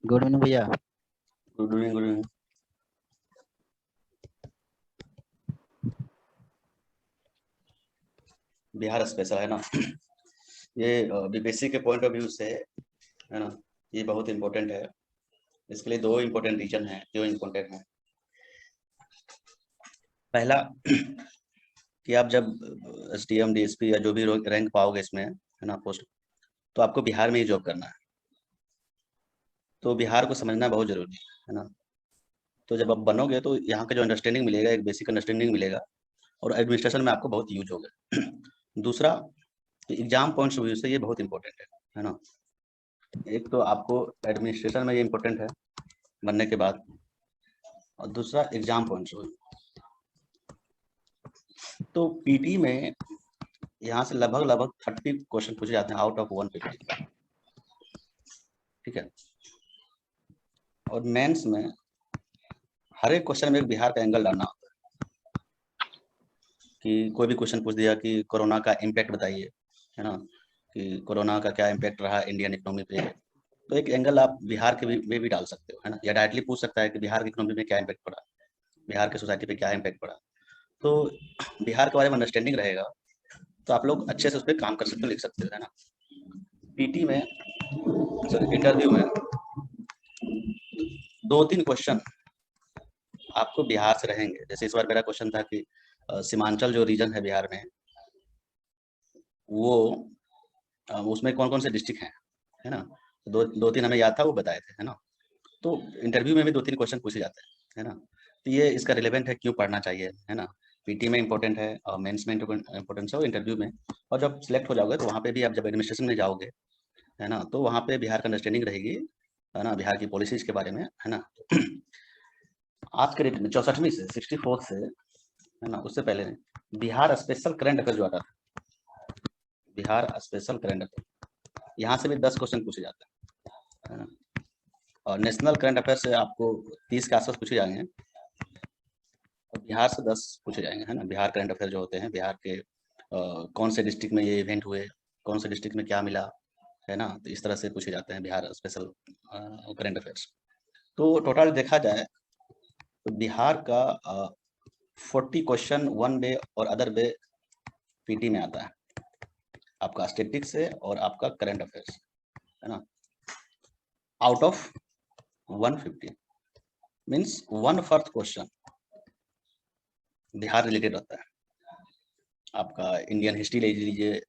Good evening भैया। Good evening good evening. Bihar special है ना। ये बीपीएससी के पॉइंट ऑफ व्यू से है ना, ये बहुत इम्पोर्टेंट है। इसके लिए दो इम्पोर्टेंट रीजन है जो इम्पोर्टेंट है। पहला कि आप जब एसडीएम डीएसपी या जो भी रैंक पाओगे इसमें है ना पोस्ट, तो आपको बिहार में ही जॉब करना है। तो बिहार को समझना बहुत जरूरी है ना। तो जब आप बनोगे तो यहाँ का जो अंडरस्टैंडिंग मिलेगा, एक बेसिक अंडरस्टैंडिंग मिलेगा और एडमिनिस्ट्रेशन में आपको बहुत यूज होगा। दूसरा, एग्जाम पॉइंट्स ऑफ व्यू से ये बहुत इंपॉर्टेंट है ना। एक तो आपको एडमिनिस्ट्रेशन में ये इम्पोर्टेंट है बनने के बाद, और दूसरा एग्जाम पॉइंट्स ऑफ व्यू। तो पीटी में यहाँ से लगभग 30 क्वेश्चन पूछे जाते हैं आउट ऑफ 150। ठीक है। और मेंस में हर एक क्वेश्चन में एक बिहार का एंगल डालना होता है। कि कोई भी क्वेश्चन पूछ दिया कि कोरोना का इम्पैक्ट बताइए, है ना, कि कोरोना का क्या इम्पैक्ट रहा इंडियन इकोनॉमी पे, तो एक एंगल आप बिहार के में भी डाल सकते हो, है ना। या डायरेक्टली पूछ सकता है कि बिहार की इकोनॉमी में क्या इम्पैक्ट पड़ा, बिहार की सोसाइटी पे क्या इम्पैक्ट पड़ा। तो बिहार के बारे में अंडरस्टैंडिंग रहेगा तो आप लोग अच्छे से उस पर काम कर सकते हो, लिख सकते हो, है ना। पीटी में इंटरव्यू में 2-3 क्वेश्चन आपको बिहार से रहेंगे। जैसे इस बार मेरा क्वेश्चन था कि सीमांचल जो रीजन है बिहार में, वो उसमें कौन कौन से डिस्ट्रिक्ट हैं, है ना। दो तीन हमें याद था, वो बताए थे, है ना। तो इंटरव्यू में भी 2-3 क्वेश्चन पूछे जाते हैं, है ना। तो ये इसका रिलेवेंट है, क्यों पढ़ना चाहिए, है ना। पीटी में इंपॉर्टेंट है और मेंस में इंपॉर्टेंस है और इंटरव्यू में। और जब सिलेक्ट हो जाओगे तो वहाँ पे भी आप जब एडमिनिस्ट्रेशन में जाओगे, है ना, तो वहाँ पे बिहार का अंडरस्टैंडिंग रहेगी, है ना, बिहार की पॉलिसीज के बारे में, है ना। आज के डेट में 64वीं से 64 से, है ना, उससे पहले बिहार स्पेशल करंट अफेयर जो आता था, बिहार स्पेशल करंट अफेयर, यहाँ से भी 10 क्वेश्चन पूछे जाते हैं, है ना। और नेशनल करंट अफेयर से आपको 30 के आसपास पूछे जाएंगे और बिहार से 10 पूछे जाएंगे, है ना। बिहार करंट अफेयर जो होते हैं, बिहार के कौन से डिस्ट्रिक्ट में ये इवेंट हुए, कौन से डिस्ट्रिक्ट में क्या मिला, है ना। तो इस तरह से पूछे जाते हैं बिहार स्पेशल करंट अफेयर्स। तो टोटल देखा जाए तो बिहार का 40 क्वेश्चन वन वे और अदर वे पीटी में आता है, आपका स्टेटिक्स से और आपका करंट अफेयर्स, है ना। Out of 150 means 1/4 question Bihar related रहता है। आपका इंडियन हिस्ट्री ले लीजिए,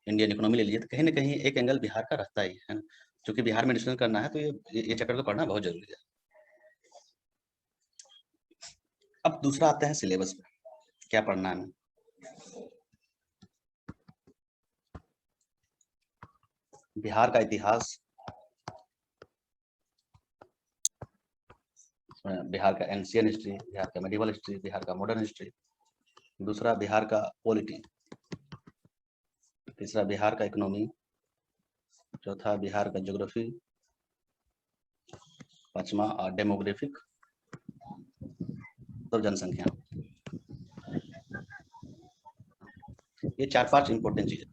इंडियन इकोनॉमी ले लीजिए, तो कहीं ना कहीं एक एंगल बिहार का रहता ही है ना। क्योंकि बिहार में एडमिशन करना है तो ये चैप्टर तो पढ़ना बहुत जरूरी है। अब दूसरा आता है सिलेबस में क्या पढ़ना है। बिहार का इतिहास, बिहार का एंशियंट हिस्ट्री, बिहार का मेडिवल हिस्ट्री, बिहार का मॉडर्न हिस्ट्री। दूसरा बिहार का पॉलिटी। तीसरा बिहार का इकोनॉमी। चौथा बिहार का ज्योग्राफी। पांचवा डेमोग्राफिक, तो जनसंख्या। ये 4-5 इंपॉर्टेंट चीज।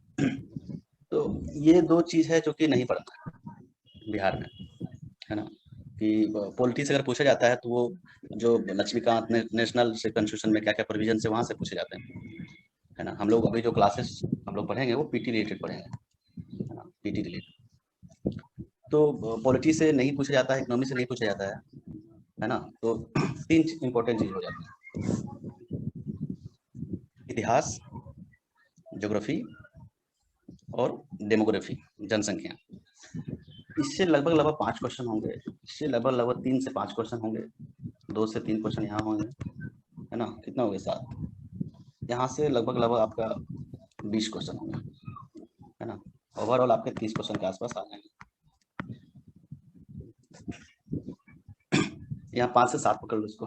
तो ये 2 चीज है जो कि नहीं पढ़ना है बिहार में, है ना। कि पॉलिटी से अगर पूछा जाता है तो वो जो लक्ष्मीकांत नेशनल से कॉन्स्टिट्यूशन में क्या क्या प्रोविजन है वहां से पूछे जाते हैं, है ना। हम लोग अभी जो क्लासेस हम लोग पढ़ेंगे वो पीटी रिलेटेड पढ़ेंगे, है ना, पीटी रिलेटेड। तो पॉलिटी से नहीं पूछा जाता है, इकोनॉमी से नहीं पूछा जाता है ना। तो 3 इंपॉर्टेंट चीज हो जाती है, इतिहास, ज्योग्राफी और डेमोग्राफी, जनसंख्या। इससे लगभग 5 क्वेश्चन होंगे, इससे लगभग 3 से 5 क्वेश्चन होंगे, 2 से 3 क्वेश्चन यहाँ होंगे, है ना। कितना हो गया 7, यहाँ से लगभग आपका 20 क्वेश्चन होंगे, है ना। ओवरऑल आपके 30 क्वेश्चन के आसपास आ जाएंगे। यहाँ 5 से 7 पकड़ लो इसको,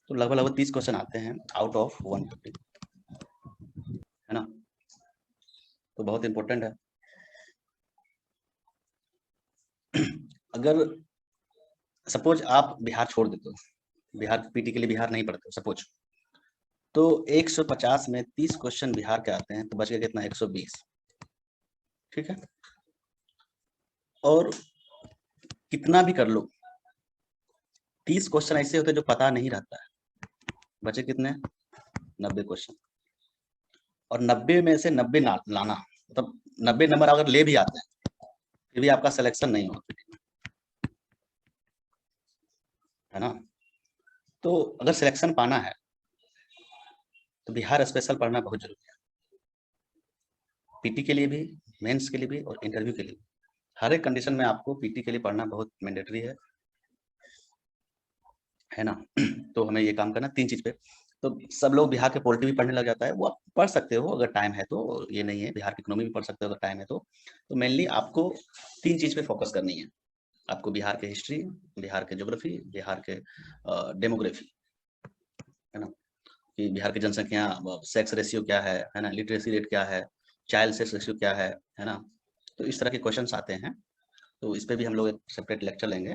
तो लगभग 30 क्वेश्चन आते हैं आउट ऑफ 150, है ना। तो बहुत इंपॉर्टेंट है। अगर सपोज आप बिहार छोड़ देते हो, बिहार पीटी के लिए बिहार नहीं पढ़ते हो सपोज, तो 150 में 30 क्वेश्चन बिहार के आते हैं, तो बच गया कितना 120। ठीक है। और कितना भी कर लो, 30 क्वेश्चन ऐसे होते हैं जो पता नहीं रहता है। बचे कितने? 90 क्वेश्चन। और 90 में से 90 लाना, मतलब 90 नंबर अगर ले भी आते हैं फिर भी आपका सिलेक्शन नहीं होता, है ना। तो अगर सिलेक्शन पाना है तो बिहार स्पेशल पढ़ना बहुत जरूरी है, पीटी के लिए भी, मेंस के लिए भी और इंटरव्यू के लिए भी। हर एक कंडीशन में आपको पीटी के लिए पढ़ना बहुत मैंडेटरी है ना। तो हमें ये काम करना 3 चीज पे। तो सब लोग बिहार के पॉलिटी भी पढ़ने लग जाता है, वो आप पढ़ सकते हो अगर टाइम है तो, ये नहीं है, बिहार की इकोनॉमी भी पढ़ सकते हो अगर टाइम है तो। तो मेनली आपको 3 चीज पे फोकस करनी है। आपको बिहार के हिस्ट्री, बिहार के ज्योग्राफी, बिहार के डेमोग्राफी, है ना, कि बिहार की जनसंख्या, सेक्स रेशियो क्या है ना, लिटरेसी रेट क्या है, चाइल्ड सेक्स रेशियो क्या है ना। तो इस तरह के क्वेश्चंस आते हैं। तो इस पे भी हम लोग एक सेपरेट लेक्चर लेंगे,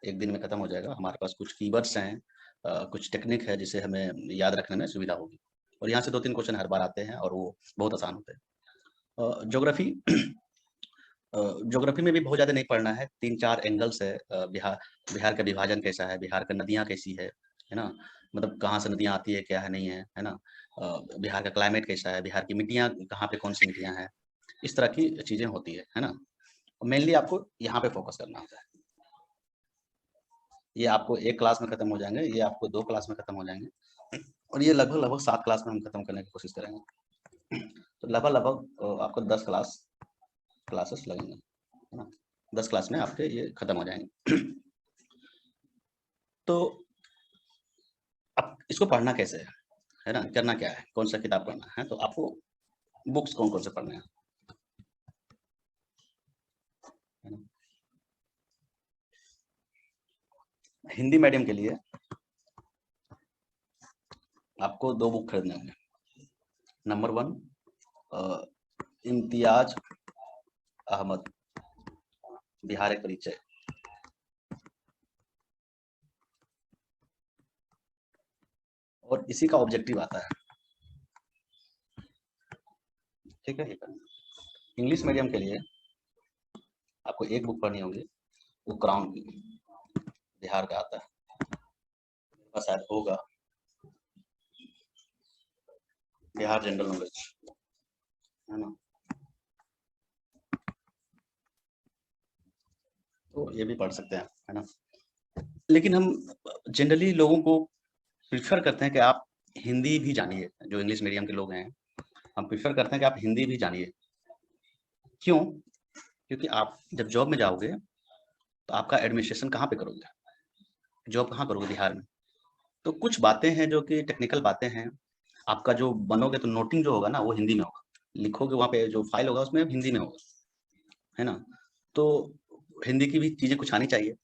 एक दिन में खत्म हो जाएगा। हमारे पास कुछ कीवर्ड्स हैं, कुछ टेक्निक है जिसे हमें याद रखने में सुविधा होगी, और यहाँ से 2-3 क्वेश्चन हर बार आते हैं और वो बहुत आसान होते हैं। ज्योग्राफी ज्योग्राफी में भी बहुत ज़्यादा नहीं पढ़ना है, 3-4 एंगल्स है। बिहार का विभाजन कैसा है, बिहार का नदियाँ कैसी है ना, मतलब कहाँ से नदियाँ आती है, क्या है, नहीं है ना। बिहार का क्लाइमेट कैसा है, बिहार की मिट्टियाँ कहाँ पे, कौन सी मिट्टियाँ हैं, इस तरह की चीज़ें होती है ना। मेनली आपको यहाँ पे फोकस करना होता है। ये आपको 1 क्लास में खत्म हो जाएंगे, ये आपको 2 क्लास में खत्म हो जाएंगे, और ये लगभग 7 क्लास में हम खत्म करने की कोशिश करेंगे। तो लगभग आपको 10 क्लासेस लगेंगे, है ना। 10 क्लास में आपके ये खत्म हो जाएंगे। तो अब इसको पढ़ना कैसे है ना, करना क्या है, कौन सा किताब पढ़ना है। तो आपको बुक्स कौन कौन से पढ़ने हैं, है ना। हिंदी मीडियम के लिए आपको 2 बुक खरीदने होंगे। नंबर 1 इम्तियाज अहमद, बिहार एक परिचय। और इसी का ऑब्जेक्टिव आता है, ठीक है। इंग्लिश मीडियम के लिए आपको एक बुक पढ़नी होगी, वो क्राउन की, बिहार का आता है, मेरे पास शायद होगा, बिहार जनरल नॉलेज, है ना। तो ये भी पढ़ सकते हैं, है ना। लेकिन हम जनरली लोगों को प्रेफर करते हैं कि आप हिंदी भी जानिए, जो इंग्लिश मीडियम के लोग हैं, हम प्रेफर करते हैं कि आप हिंदी भी जानिए। क्यों? क्योंकि आप जब जॉब में जाओगे तो आपका एडमिनिस्ट्रेशन कहाँ पे करोगे, जॉब कहाँ करोगे बिहार में। तो कुछ बातें हैं जो कि टेक्निकल बातें हैं, आपका जो बनोगे तो नोटिंग जो होगा ना वो हिंदी में होगा, लिखोगे वहाँ पे जो फाइल होगा उसमें हिंदी में होगा, है ना। तो हिंदी की भी चीज़ें कुछ आनी चाहिए।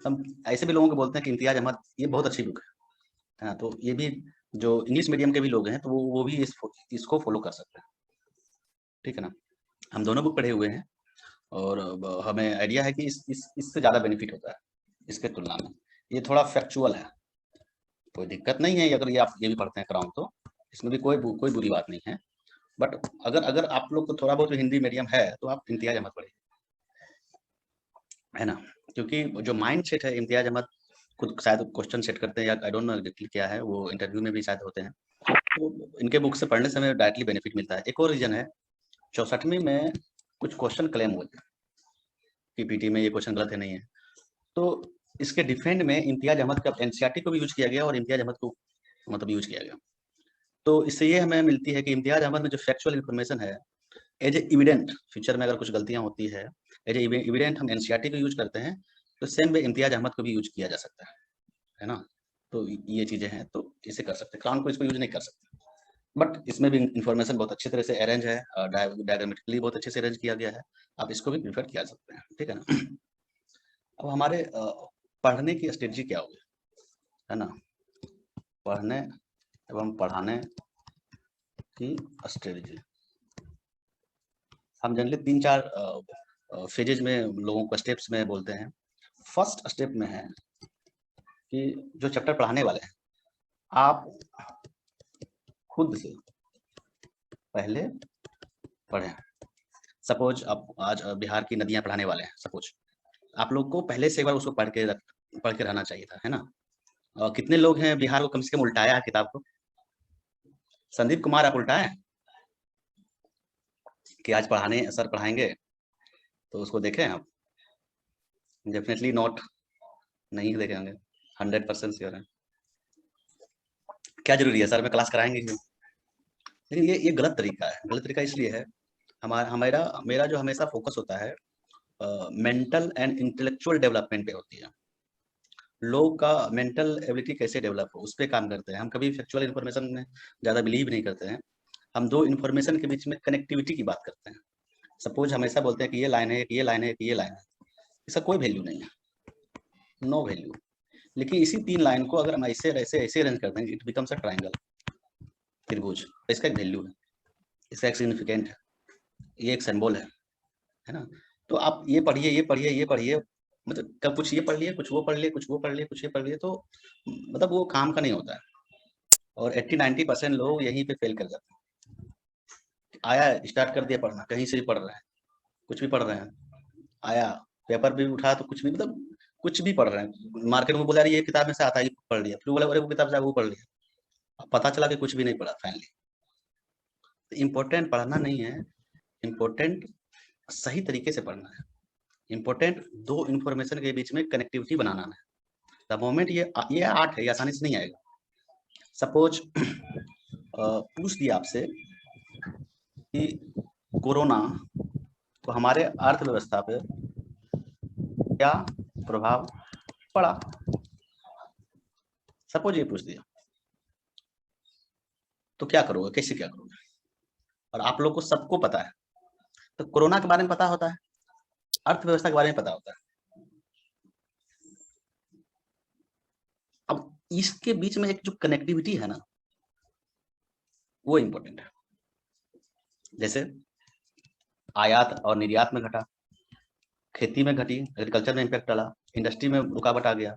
हम ऐसे भी लोगों को बोलते हैं कि इम्तियाज अहमद ये बहुत अच्छी बुक है ना। तो ये भी जो इंग्लिश मीडियम के भी लोग हैं तो वो भी इसको फॉलो कर सकते हैं, ठीक है ना। हम दोनों बुक पढ़े हुए हैं और हमें आइडिया है कि इससे ज़्यादा बेनिफिट होता है इसके तुलना में। ये थोड़ा फैक्चुअल है, कोई दिक्कत नहीं है अगर ये आप ये भी पढ़ते हैं क्राउन, तो इसमें भी कोई बुरी बात नहीं है। बट अगर अगर आप लोग को थोड़ा बहुत हिंदी मीडियम है तो आप इम्तियाज अहमद पढ़िए, है ना। क्योंकि जो माइंड सेट है, इम्तियाज अहमद खुद शायद क्वेश्चन सेट करते हैं या आई डोंट नो एग्जैक्टली क्या है, वो इंटरव्यू में भी शायद होते हैं। तो इनके बुक से पढ़ने से हमें डायरेक्टली बेनिफिट मिलता है। एक और रीजन है, 64वीं में कुछ क्वेश्चन क्लेम हुए थे कि पीटी में ये क्वेश्चन गलत है, नहीं है। तो इसके डिफेंड में इम्तियाज अहमद का एनसीईआरटी को भी यूज किया गया और इम्तियाज अहमद को मतलब यूज किया गया। तो इससे ये हमें मिलती है कि इम्तियाज अहमद में जो फैक्चुअल इन्फॉर्मेशन है, एज ए इविडेंट, फ्यूचर में अगर कुछ गलतियां होती है, एज ए इविडेंट हम एनसीईआरटी को यूज करते हैं, तो सेम वे इम्तियाज अहमद को भी यूज किया जा सकता है ना। तो ये चीजें हैं, तो इसे कर सकते हैं, क्राउन को इसको यूज नहीं कर सकते। बट इसमें भी इन्फॉर्मेशन बहुत अच्छी तरह से अरेंज है, डायग्रामेटिकली बहुत अच्छे से अरेंज किया गया है, आप इसको भी प्रीफर किया सकते हैं, ठीक है ना। अब हमारे पढ़ने की स्ट्रेटजी क्या होगी, है ना, पढ़ने एवं पढ़ाने की स्ट्रेटजी। हम जनरली 3-4 फेजेज में लोगों को स्टेप्स में बोलते हैं। फर्स्ट स्टेप में है कि जो चैप्टर पढ़ाने वाले हैं आप खुद से पहले पढ़ें, सपोज आप आज बिहार की नदियां पढ़ाने वाले हैं, सपोज आप लोग को पहले से एक बार उसको पढ़ के रहना चाहिए था, है ना। कितने लोग हैं बिहार को कम से कम उल्टाया है किताब को? संदीप कुमार आप उल्टाए कि आज पढ़ाने सर पढ़ाएंगे तो उसको देखें आप? डेफिनेटली नॉट, नहीं देखे होंगे, 100% श्योर है। क्या जरूरी है सर में क्लास कराएंगे क्यों? लेकिन ये गलत तरीका है। गलत तरीका इसलिए है, हमारा मेरा जो हमेशा फोकस होता है मेंटल एंड इंटेलेक्चुअल डेवलपमेंट पे होती है। लोग का मेंटल एबिलिटी कैसे डेवलप हो उस पर काम करते हैं। हम कभी फैक्चुअल इन्फॉर्मेशन में ज़्यादा बिलीव नहीं करते हैं। हम दो इन्फॉर्मेशन के बीच में कनेक्टिविटी की बात करते हैं। सपोज हमेशा बोलते हैं कि ये लाइन है, ये लाइन है, ये लाइन है, इसका कोई वैल्यू नहीं है, नो वैल्यू। लेकिन इसी 3 लाइन को अगर हम ऐसे ऐसे ऐसे अरेंज कर देंगे, इट बिकम्स अ ट्रायंगल, त्रिभुज। इसका एक वैल्यू है, इसका एक सिग्निफिकेंट है, ये एक सिंबल है ना। तो आप ये पढ़िए, ये पढ़िए, ये पढ़िए, मतलब कब कुछ ये पढ़ लिए, कुछ वो पढ़ लिए, कुछ वो पढ़ लिए, कुछ ये पढ़ लिए, तो मतलब वो काम का नहीं होता है। और 80-90% लोग यहीं पे फेल कर जाते हैं। आया स्टार्ट कर दिया पढ़ना, कहीं से भी पढ़ रहे हैं, कुछ भी पढ़ रहे हैं, आया पेपर भी उठा तो कुछ भी, मतलब कुछ भी पढ़ रहे हैं। मार्केट में बोला ये किताब में से आता है, पढ़ लिया, फिर बोला अरे वो किताब से वो पढ़ लिया, अब पता चला कि कुछ भी नहीं पढ़ा फाइनली। तो इम्पोर्टेंट पढ़ना नहीं है, इम्पोर्टेंट सही तरीके से पढ़ना है। इम्पोर्टेंट दो इन्फॉर्मेशन के बीच में कनेक्टिविटी बनाना है। द मोमेंट ये आर्ट है, ये आसानी से नहीं आएगा। सपोज पूछ दिया आपसे कि कोरोना तो हमारे अर्थव्यवस्था पे क्या प्रभाव पड़ा, सपोज ये पूछ दिया, तो क्या करोगे, कैसे क्या करोगे? और आप लोग को सबको पता है, तो कोरोना के बारे में पता होता है, अर्थव्यवस्था के बारे में पता होता है। अब इसके बीच में एक जो कनेक्टिविटी है ना, वो इम्पोर्टेंट है। जैसे आयात और निर्यात में घटा, खेती में घटी, एग्रीकल्चर में इम्पैक्ट डाला, इंडस्ट्री में रुकावट आ गया,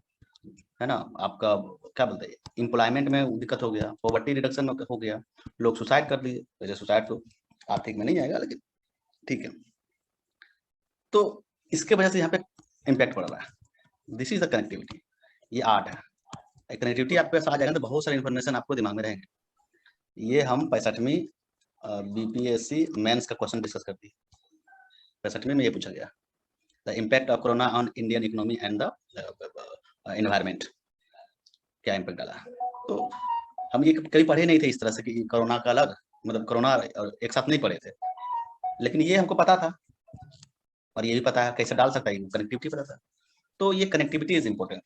है ना। आपका क्या बोलते हैं, एम्प्लॉयमेंट में दिक्कत हो गया, पॉवर्टी रिडक्शन हो गया, लोग सुसाइड कर लिए। वैसे सुसाइड तो आर्थिक में नहीं आएगा, लेकिन ठीक है। तो इसके वजह से यहाँ पे इम्पैक्ट पड़ रहा है। दिस इज द कनेक्टिविटी, ये आर्ट है। कनेक्टिविटी आपके पास आ जाएगा तो बहुत सारी इन्फॉर्मेशन आपको दिमाग में रहेंगे। ये हम 65वीं बीपीएससी मेंस का क्वेश्चन डिस्कस करती है। 65वीं में ये पूछा गया, the impact of corona on Indian economy and the environment, क्या इम्पैक्ट डाला। तो हम ये कभी पढ़े नहीं थे इस तरह से कि कोरोना का अलग, मतलब कोरोना एक साथ नहीं पढ़े थे, लेकिन ये हमको पता था और ये भी पता है कैसे डाल सकता है, कनेक्टिविटी पता था। तो ये कनेक्टिविटी इज इम्पोर्टेंट,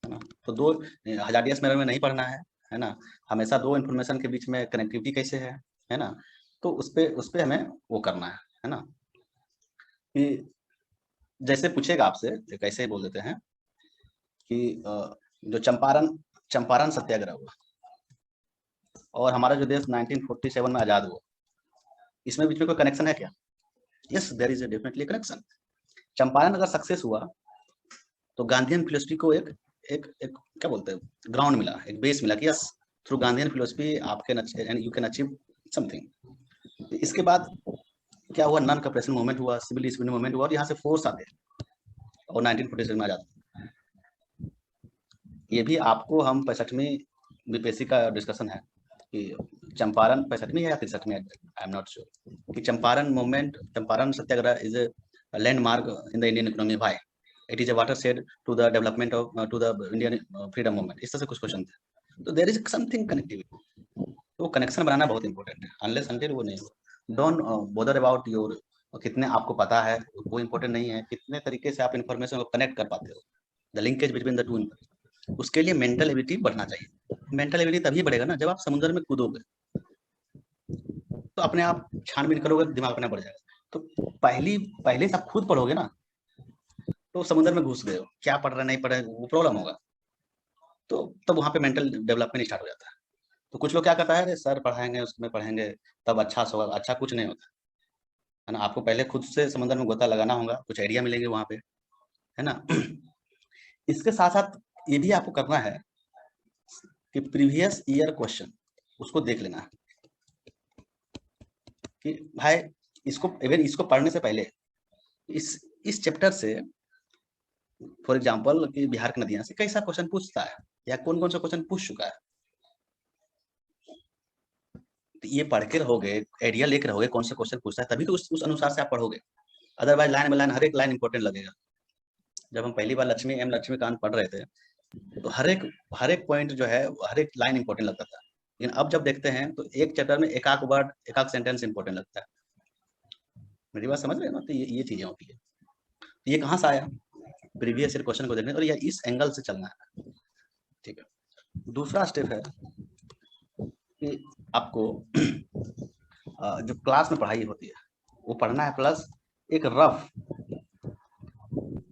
है ना। तो दो हजारियस मेरे में नहीं पढ़ना है ना। हमेशा दो इन्फॉर्मेशन के बीच में कनेक्टिविटी कैसे है ना। तो उस पे हमें वो करना है ना। कि जैसे पूछेगा आपसे, कैसे बोल देते हैं कि जो चंपारण सत्याग्रह हुआ और हमारा जो देश 1947 में आजाद हुआ, इसमें बीच में कोई कनेक्शन है क्या? Yes, there is definitely connection. Champaran अगर सक्सेस हुआ तो गांधीयन फिलोसफी को एक एक एक क्या बोलते हैं, ग्राउंड मिला, एक बेस मिला कि यस, थ्रू गांधीयन फिलोसफी आप can and you can achieve something. इसके बाद क्या हुआ, नॉन कॉपरेशन मूवमेंट हुआ, सिविल डिसोबीडियंस मूवमेंट हुआ, और यहाँ से फोर्स आते और 1947 में आजाद। ये भी आपको हम 65वीं बीपीएससी का डिस्कशन है कि चंपारण 65वीं या 63वीं, आई एम नॉट श्योर, कि Champaran movement, Champaran Satyagraha is a landmark in the Indian economy. Why? It is a watershed to the development of to the Indian freedom movement. इस तरह से कुछ क्वेश्चन थे। तो देयर इज समथिंग कनेक्टिविटी, तो connection बनाना बहुत इंपॉर्टेंट है। अनलेस अनटिल वो नहीं हो, डोंट बॉदर अबाउट योर कितने आपको पता है, वो इंपॉर्टेंट नहीं है, कितने तरीके से आप इन्फॉर्मेशन को कनेक्ट कर पाते हो, the linkage between the two. उसके लिए मेंटल एबिलिटी बढ़ना चाहिए। मेंटल एबिलिटी तभी बढ़ेगा ना जब आप समुद्र में कूदोगे, तो अपने आप छानबीन करोगे, दिमाग अपना बढ़ जाएगा। तो पहले से आप खुद पढ़ोगे ना, तो समुद्र में घुस गए हो, क्या पढ़ रहे नहीं पढ़ रहे वो प्रॉब्लम होगा। तो तब वहाँ पे मेंटल डेवलपमेंट स्टार्ट हो जाता है। तो कुछ लोग क्या करता है, अरे सर पढ़ाएंगे उसमें पढ़ेंगे तब अच्छा होगा, अच्छा कुछ नहीं होता है ना। आपको पहले खुद से समुद्र में गोता लगाना होगा, कुछ आइडिया मिलेंगे वहाँ पे, है ना। इसके साथ साथ ये भी आपको करना है कि प्रीवियस ईयर क्वेश्चन उसको देख लेना है कि भाई इसको इवन इसको पढ़ने से पहले इस चैप्टर से फॉर एग्जांपल कि बिहार की नदियां से कैसा क्वेश्चन पूछता है या कौन कौन सा क्वेश्चन पूछ चुका है, तो ये पढ़ के रहोगे, आइडिया लेकर रहोगे कौन सा क्वेश्चन पूछता है, तभी तो उस अनुसार से आप पढ़ोगे। अदरवाइज लाइन बाय लाइन हर एक लाइन इंपॉर्टेंट लगेगा। जब हम पहली बार लक्ष्मीकांत पढ़ रहे थे तो हर एक पॉइंट जो है हर एक लाइन इंपॉर्टेंट लगता था, लेकिन अब जब देखते हैं तो एक चैप्टर में एक आध वर्ड एक आध सेंटेंस इंपॉर्टेंट लगता है। मेरी बात समझ रहे हैं ना? तो ये चीजें होती है। तो ये कहाँ से आया? प्रीवियस ईयर क्वेश्चन को देखने और या इस एंगल से चलना है। ठीक है। दूसरा स्टेप है कि आपको जो क्लास में पढ़ाई होती है वो पढ़ना है, प्लस एक रफ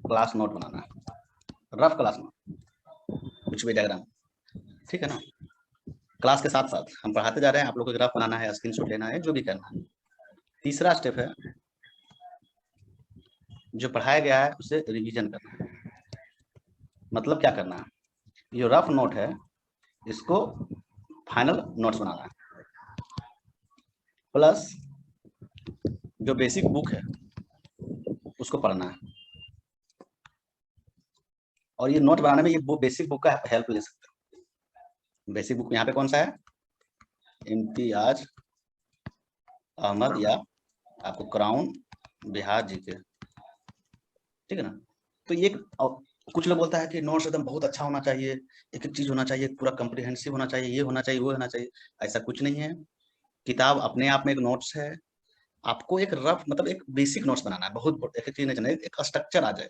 क्लास नोट बनाना है। रफ क्लास नोट, कुछ भी डायग्राम, ठीक है ना? क्लास के साथ साथ हम पढ़ाते जा रहे हैं, आप लोग को ग्राफ बनाना है, स्क्रीनशॉट लेना है, जो भी करना है। तीसरा स्टेप है जो पढ़ाया गया है उसे रिवीजन करना है। मतलब क्या करना है? ये रफ नोट है, इसको फाइनल नोट्स बनाना है, प्लस जो बेसिक बुक है उसको पढ़ना है। और ये नोट बनाने में ये बेसिक बुक का हेल्प ले सकते हो। बेसिक बुक यहाँ पे कौन सा है? इम्तियाज अहमद या आपको क्राउन बिहार जीके, ठीक है ना? तो ये कुछ लोग बोलता है कि नोट्स एकदम बहुत अच्छा होना चाहिए, एक एक चीज होना चाहिए, पूरा कॉम्प्रिहेंसिव होना चाहिए, ये होना चाहिए वो होना चाहिए। ऐसा कुछ नहीं है। किताब अपने आप में एक नोट्स है। आपको एक रफ मतलब एक बेसिक नोट्स बनाना है, बहुत एक चीज नहीं चाहिए, एक स्ट्रक्चर आ जाए।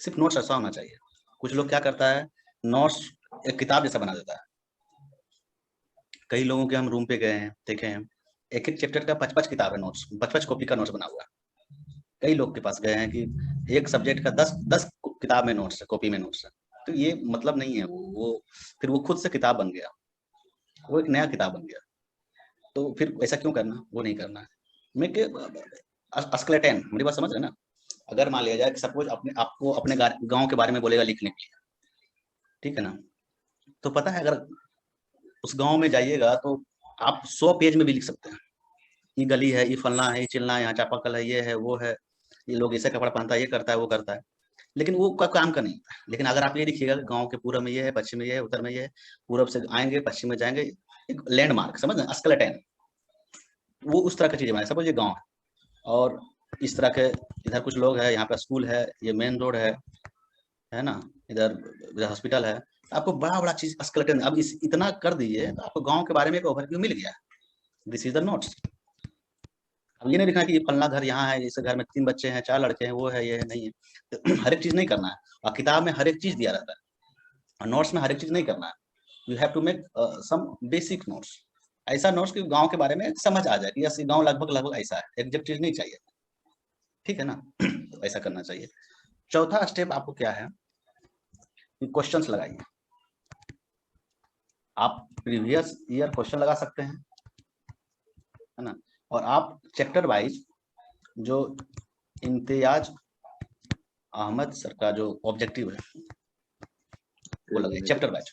सिर्फ नोट्स ऐसा होना चाहिए। कुछ लोग क्या करता है, नोट्स एक किताब जैसा बना देता है। कई लोगों के हम रूम पे गए हैं, देखे हैं, एक एक चैप्टर का 5-5 किताब है नोट्स, 5-5 कॉपी का नोट्स बना हुआ है। कई लोग के पास गए हैं कि एक सब्जेक्ट का 10 किताब में नोट्स है, कॉपी में नोट्स है। तो ये मतलब नहीं है। वो फिर वो खुद से किताब बन गया, वो एक नया किताब बन गया। तो फिर ऐसा क्यों करना? वो नहीं करना है। मैं अस्क्लेटन, मेरी बात समझ रहे हैं ना? अगर मान लिया जाए कि सपोज आपको अपने गांव के बारे में बोलेगा लिखने के लिए, ठीक है ना? तो पता है अगर उस गांव में जाइएगा तो आप 100 पेज में भी लिख सकते हैं। ये गली है, ये फलना है, ये चिलना है, यहाँ चापाकल है, ये है वो है, ये लोग ऐसे कपड़ा पहनता है, ये करता है वो करता है, लेकिन वो काम का नहीं। लेकिन अगर आप ये लिखिएगा गांव के पूर्व में ये है, पश्चिम में ये है, उत्तर में ये है, पूरब से आएंगे पश्चिम में जाएंगे, एक लैंडमार्क, समझ रहे? स्केलेटन, वो उस तरह की चीजें बनाए। सपोज ये गाँव है और इस तरह के इधर कुछ लोग हैं, यहाँ पे स्कूल है, ये मेन रोड है ना, इधर इधर हॉस्पिटल है। आपको बड़ा बड़ा चीज स्केलेटन अब इतना कर दीजिए तो आपको गांव के बारे में एक ओवरव्यू मिल गया। This is the notes. अब ये नहीं लिखना कि ये फलना घर यहाँ है, इस घर में 3 बच्चे हैं, 4 लड़के हैं, वो है, ये है, नहीं है। तो हर एक चीज नहीं करना है। और किताब में हर एक चीज दिया रहता है और नोट्स में हर एक चीज नहीं करना है। You have to make some basic notes. ऐसा नोट्स कि गांव के बारे में समझ आ जाए कि यस गांव लगभग लगभग ऐसा है, एग्जैक्ट चीज नहीं चाहिए, ठीक है ना? तो ऐसा करना चाहिए। चौथा स्टेप आपको क्या है कि क्वेश्चंस लगाइए। आप प्रीवियस ईयर क्वेश्चन लगा सकते हैं, है ना? और आप चैप्टर वाइज जो इम्तियाज अहमद सर का जो ऑब्जेक्टिव है वो लगाइए चैप्टर वाइज।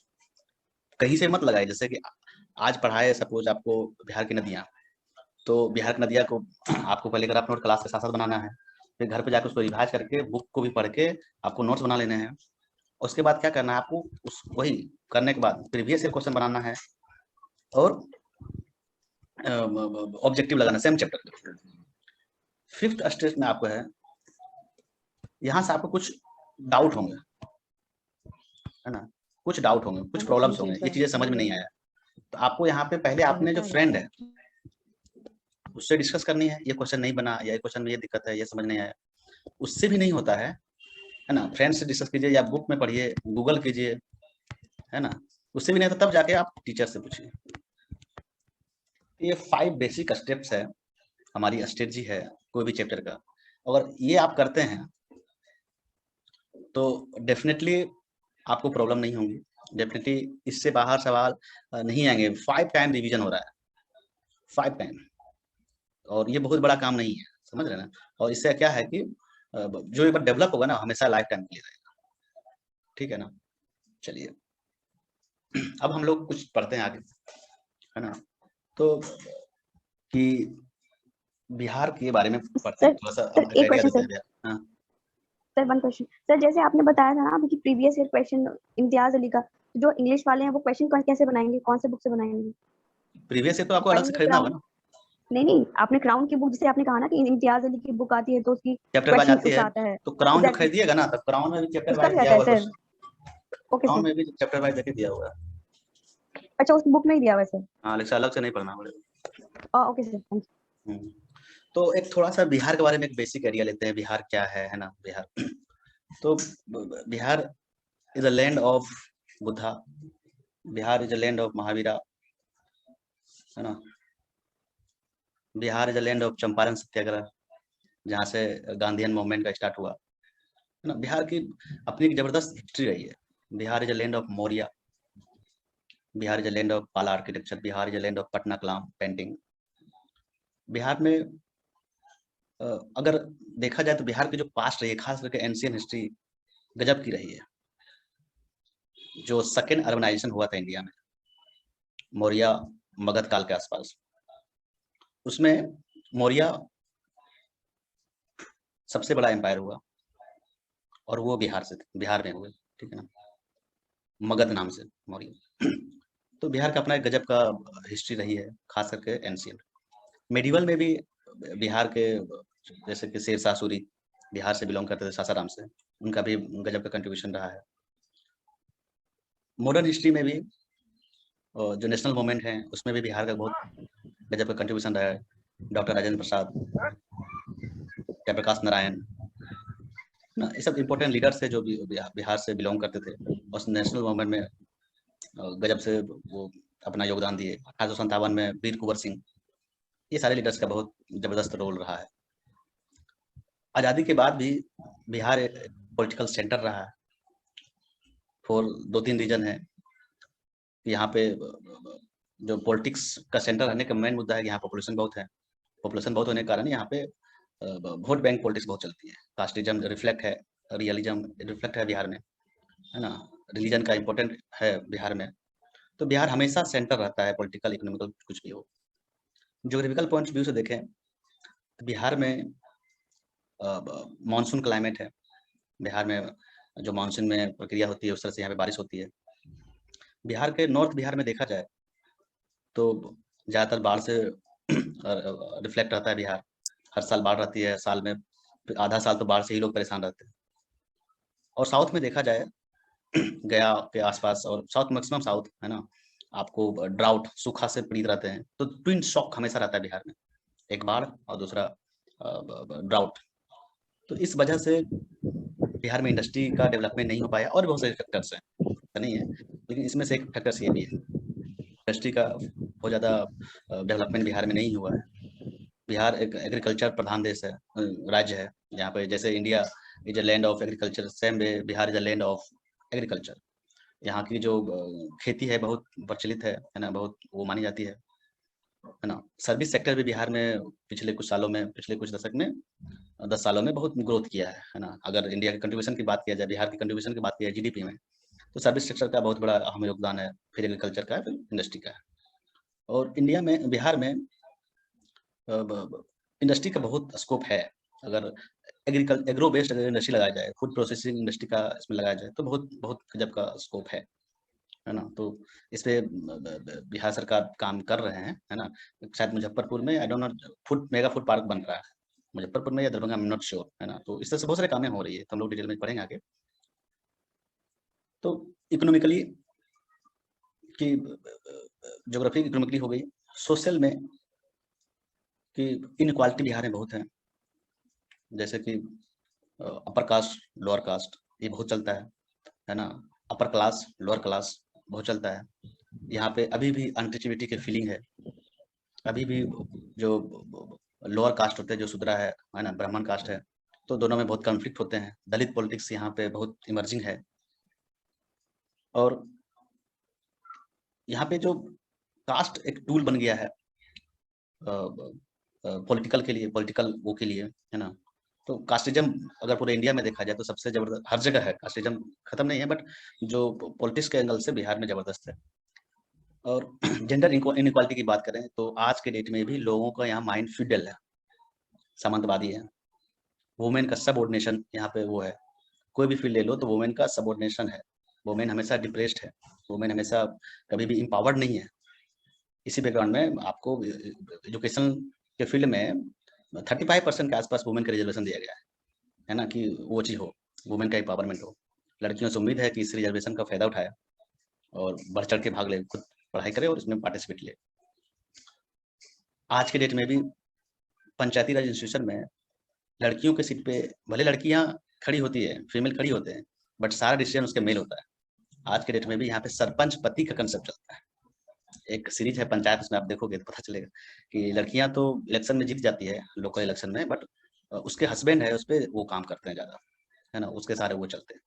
कहीं से मत लगाइए। जैसे कि आज पढ़ाए सपोज आपको बिहार की नदियाँ, तो बिहार की नदियाँ को आपको पहले ग्राफ नोट क्लास के साथ साथ बनाना है, फिर घर पे जाकर उसको रिवाइज करके बुक को भी पढ़ के आपको नोट्स बना लेने हैं। उसके बाद क्या करना है आपको, उस वही करने के बाद प्रीवियस ईयर क्वेश्चन बनाना है और ऑब्जेक्टिव लगाना सेम चैप्टर। फिफ्थ स्टेज में आपको है, यहाँ से आपको कुछ डाउट होंगे, है ना? कुछ डाउट होंगे, कुछ प्रॉब्लम्स होंगे, ये चीजें समझ में नहीं आया। तो आपको यहाँ पे पहले अपने जो फ्रेंड है उससे डिस्कस करनी है, ये क्वेश्चन नहीं बना या ये क्वेश्चन में ये दिक्कत है, ये समझ नहीं आया। उससे भी नहीं होता है ना? फ्रेंड से डिस्कस कीजिए या बुक में पढ़िए, गूगल कीजिए, है ना? उससे भी नहीं होता तब जाके आप टीचर से पूछिए। ये 5 बेसिक स्टेप्स है, हमारी स्ट्रेटजी है कोई भी चैप्टर का। अगर ये आप करते हैं तो डेफिनेटली आपको प्रॉब्लम नहीं होगी, डेफिनेटली इससे बाहर सवाल नहीं आएंगे। 5 टाइम रिवीजन हो रहा है, 5 टाइम, और ये बहुत बड़ा काम नहीं है, समझ रहे हैं ना? और इससे क्या है कि जो एक बार डेवलप होगा ना हमेशा लाइफ टाइम के लिए रहेगा, ठीक है ना? चलिए अब हम लोग कुछ पढ़ते हैं आगे, है ना? तो कि बिहार के बारे में पढ़ते हैं, सर थोड़ा सा सर एक आइडिया क्वेश्चन देते सर। हैं बिहार। हाँ, सर वन क्वेश्चन सर, जैसे आपने बताया था ना अभी कि previous year question Imtiaz Ali का, जो इंग्लिश वाले हैं वो क्वेश्चन कैसे बनाएंगे, कौन से बुक से बनाएंगे? प्रीवियस ईयर तो आपको अलग से पढ़ेंगे खरीदना होगा क्राउन? ना। नहीं नहीं, आपने क्राउन की बुक, जैसे आपने कहा ना कि इम्तियाज अली की बुक आती है तो उसकी चैप्टर वाइज क्वेश्चन आती है, उसका आता है। तो क्राउन जो एग्जैक्टली खरीदिएगा ना, तो क्राउन में भी चैप्टर उसका वाइज भी दिया आता है हुआ sir? Question. Okay crown sir. में भी चैप्टर वाइज देके दिया हुआ है। अच्छा, उस बुक में ही दिया हुआ है सर? हाँ, लेकिन अलग से नहीं पढ़ना पड़ेगा। Okay sir, thank hmm. तो एक थोड़ा सा बिहार के बारे में एक बेसिक आइडिया लेते हैं, बिहार क्या है ना। बिहार तो Bihar is a land of Buddha, Bihar is a land of Mahavira, है ना। Bihar is a land of Champaran Satyagraha, जहाँ से गांधीयन मूवमेंट का स्टार्ट हुआ, है ना। बिहार की अपनी एक जबरदस्त हिस्ट्री रही है। Bihar is a land of Maurya, Bihar is a land of Pala architecture, Bihar is a land of Patna Kalam painting. Bihar में अगर देखा जाए तो बिहार की जो पास्ट रही है, खास करके एंशियन हिस्ट्री गजब की रही है। जो सेकेंड अर्बनाइजेशन हुआ था इंडिया में, मौर्य मगध काल के आसपास, उसमें मौर्य सबसे बड़ा एम्पायर हुआ, और वो बिहार में हुए, ठीक है ना, मगध नाम से मौर्य। तो बिहार का अपना एक गजब का हिस्ट्री रही है, खास करके एंशियंट। मेडिवल में भी बिहार के, जैसे कि शेरशाह सूरी बिहार से बिलोंग करते थे, सासाराम से, उनका भी गजब का कंट्रीब्यूशन रहा है। मॉडर्न हिस्ट्री में भी जो नेशनल मूवमेंट है उसमें भी बिहार का बहुत गजब का कंट्रीब्यूशन रहा है। डॉक्टर राजेंद्र प्रसाद, जयप्रकाश नारायण, ना, ये सब इम्पोर्टेंट लीडर्स थे जो भी बिहार से बिलोंग करते थे, और नेशनल मूवमेंट में गजब से वो अपना योगदान दिए। 1857 में वीर कुंवर सिंह, ये सारे लीडर्स का बहुत जबरदस्त रोल रहा है। आज़ादी के बाद भी बिहार एक पॉलिटिकल सेंटर रहा है, फॉर 2-3 रीजन है। यहाँ पे जो पॉलिटिक्स का सेंटर रहने का मेन मुद्दा है कि यहाँ पॉपुलेशन बहुत है। पॉपुलेशन बहुत होने के कारण यहाँ पे वोट बैंक पॉलिटिक्स बहुत चलती है। कास्टिज्म रिफ्लेक्ट है, रियलिज्म रिफ्लेक्ट है बिहार में, है ना। रिलीजन का इम्पोर्टेंट है बिहार में। तो बिहार हमेशा सेंटर रहता है, पॉलिटिकल इकोनॉमिकल कुछ भी हो। ज्योग्राफिकल पॉइंट ऑफ व्यू से देखें तो बिहार में मानसून क्लाइमेट है। बिहार में जो मानसून में प्रक्रिया होती है उस तरह से यहाँ पे बारिश होती है। बिहार के नॉर्थ बिहार में देखा जाए तो ज़्यादातर बाढ़ से रिफ्लेक्ट रहता है बिहार। हर साल बाढ़ रहती है, साल में आधा साल तो बाढ़ से ही लोग परेशान रहते हैं। और साउथ में देखा जाए गया के आसपास, और साउथ मैक्सिमम साउथ, है ना, आपको ड्राउट सूखा से पीड़ित रहते हैं। तो ट्विन शॉक हमेशा रहता है बिहार में, एक बाढ़ और दूसरा ड्राउट। तो इस वजह से बिहार में इंडस्ट्री का डेवलपमेंट नहीं हो पाया, और बहुत सारे फैक्टर्स हैं, ऐसा नहीं है, लेकिन इसमें से एक फैक्टर्स ये भी है, इंडस्ट्री का बहुत ज़्यादा डेवलपमेंट बिहार में नहीं हुआ है। बिहार एक एग्रीकल्चर प्रधान देश है, राज्य है। यहाँ पे जैसे India is a land of agriculture, same way Bihar is a land of agriculture. यहाँ की जो खेती है बहुत प्रचलित है ना, बहुत वो मानी जाती है ना। सर्विस सेक्टर भी बिहार में पिछले कुछ सालों में, पिछले कुछ दशक में, 10 सालों में बहुत ग्रोथ किया है ना। अगर इंडिया के कंट्रीब्यूशन की बात किया जाए, बिहार की कंट्रीब्यूशन की बात किया जाए जीडीपी में, तो सर्विस सेक्टर का बहुत बड़ा अहम योगदान है, फिर एग्रीकल्चर का है, फिर इंडस्ट्री का है। और इंडिया में, बिहार में इंडस्ट्री का बहुत स्कोप है। अगर एग्रो बेस्ड अगर इंडस्ट्री लगाया जाए, फूड प्रोसेसिंग इंडस्ट्री का इसमें लगाया जाए, तो बहुत बहुत गजब का स्कोप है ना। तो इस पे बिहार सरकार काम कर रहे हैं, है ना। शायद मुजफ्फरपुर में, I don't know, food mega food park बन रहा है मुजफ्फरपुर में या दरभंगा, आई एम नॉट श्योर, है ना। तो इस तरह से बहुत सारे कामें हो रही है, तो हम लोग डिटेल में पढ़ेंगे आगे। तो इकोनॉमिकली की ज्योग्राफी इकोनॉमिकली हो गई। सोशल में कि इनइक्वालिटी बिहार में बहुत है, जैसे कि अपर कास्ट लोअर कास्ट ये बहुत चलता है ना। अपर क्लास लोअर क्लास बहुत चलता है। यहाँ पे अभी भी अनटचेबिलिटी की फीलिंग है। अभी भी जो लोअर कास्ट होते हैं, जो शूद्रा है ना, ब्राह्मण कास्ट है, तो दोनों में बहुत कॉन्फ्लिक्ट होते हैं। दलित पॉलिटिक्स यहाँ पे बहुत इमर्जिंग है। और यहाँ पे जो कास्ट एक टूल बन गया है पॉलिटिकल के लिए, पॉलिटिकल वो के लिए, है ना। तो कास्टिज्म अगर पूरे इंडिया में देखा जाए तो सबसे जबरदस्त हर जगह है। कास्टिज्म खत्म नहीं है, बट जो पॉलिटिक्स के एंगल से बिहार में जबरदस्त है। और जेंडर इनइक्वालिटी की बात करें तो आज के डेट में भी लोगों का यहाँ माइंड फिडल है। सामंतवादी है। वुमेन का सबऑर्डिनेशन यहाँ पे वो है, कोई भी फील्ड ले लो तो वुमेन का सबऑर्डिनेशन है, वुमेन हमेशा डिप्रेस्ड है, वुमेन हमेशा कभी भी एम्पावर्ड नहीं है। इसी बैकग्राउंड में आपको एजुकेशन के फील्ड में 35% के आसपास वुमेन का रिजर्वेशन दिया गया है ना, कि वो चीज़ हो, वुमेन का एम्पावरमेंट हो। लड़कियों से उम्मीद है कि इस रिजर्वेशन का फायदा उठाए और बढ़ चढ़ के भाग ले, खुद पढ़ाई करे और इसमें पार्टिसिपेट ले। आज के डेट में भी पंचायती राज इंस्टीट्यूशन में लड़कियों के सीट पे भले लड़कियां खड़ी होती है, फीमेल खड़ी होते हैं, बट सारा डिसीजन उसके मेल होता है। आज के डेट में भी यहाँ पे सरपंच पति का कंसेप्ट चलता है। एक सीरीज है पंचायत, उसमें आप देखोगे तो पता चलेगा कि लड़कियां तो इलेक्शन में जीत जाती है, लोकल इलेक्शन में, बट उसके हस्बैंड है उस पर वो काम करते हैं ज़्यादा, है ना, उसके सारे वो चलते हैं।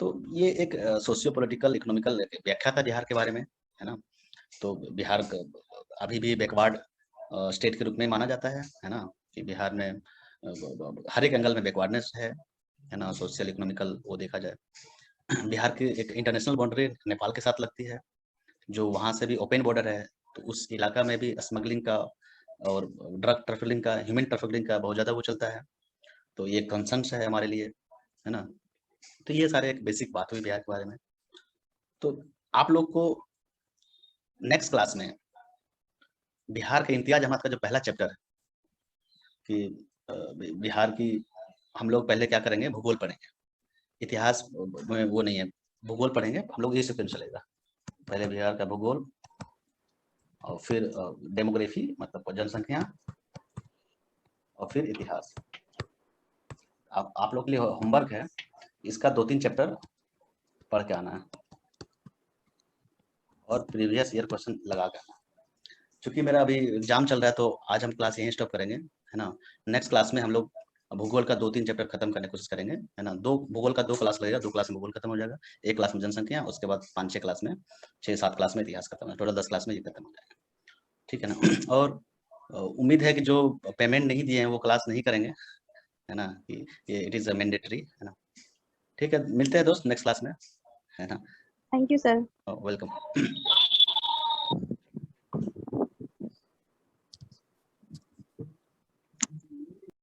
तो ये एक सोशियो पॉलिटिकल इकोनॉमिकल व्याख्या था बिहार के बारे में, है ना। तो बिहार अभी भी बैकवर्ड स्टेट के रूप में माना जाता है ना, कि बिहार में हर एक एंगल में बैकवर्डनेस है ना, सोशल इकोनॉमिकल वो देखा जाए। बिहार की एक इंटरनेशनल बाउंड्री नेपाल के साथ लगती है, जो वहाँ से भी ओपन बॉर्डर है, तो उस इलाका में भी स्मगलिंग का और ड्रग ट्रैफिकिंग का, ह्यूमन ट्रैफिकिंग का बहुत ज़्यादा वो चलता है। तो ये कंसर्न्स है हमारे लिए, है ना। तो ये सारे एक बेसिक बात हुई बिहार के बारे में। तो आप लोग को नेक्स्ट क्लास में बिहार के इम्तियाज जमात का जो पहला चैप्टर है कि बिहार की, हम लोग पहले क्या करेंगे, भूगोल पढ़ेंगे, इतिहास में वो नहीं है, भूगोल पढ़ेंगे हम लोग, ये सेक्शन चलेगा। पहले बिहार का भूगोल और फिर डेमोग्राफी मतलब जनसंख्या और फिर इतिहास। आप लोग के लिए होमवर्क है, इसका 2-3 चैप्टर पढ़ के आना है और प्रीवियस ईयर क्वेश्चन लगा के आना। चूंकि मेरा अभी एग्जाम चल रहा है तो आज हम क्लास यहीं स्टॉप करेंगे, है ना। नेक्स्ट क्लास में हम लोग भूगोल का 2-3 चैप्टर खत्म करने की कोशिश करेंगे, है ना। भूगोल का 2 क्लास लगेगा, 2 क्लास में भूगोल खत्म हो जाएगा, 1 क्लास में जनसंख्या, उसके बाद 5-6 क्लास में, 6-7 क्लास में इतिहास खत्म है, टोटल 10 क्लास में ये खत्म हो जाएगा, ठीक है ना। और उम्मीद है कि जो पेमेंट नहीं दिए हैं वो क्लास नहीं करेंगे, है ना, कि ये इट इज मैंडेटरी, है ना। ठीक है, मिलते हैं दोस्त नेक्स्ट क्लास में, है ना। Thank you sir. वेलकम।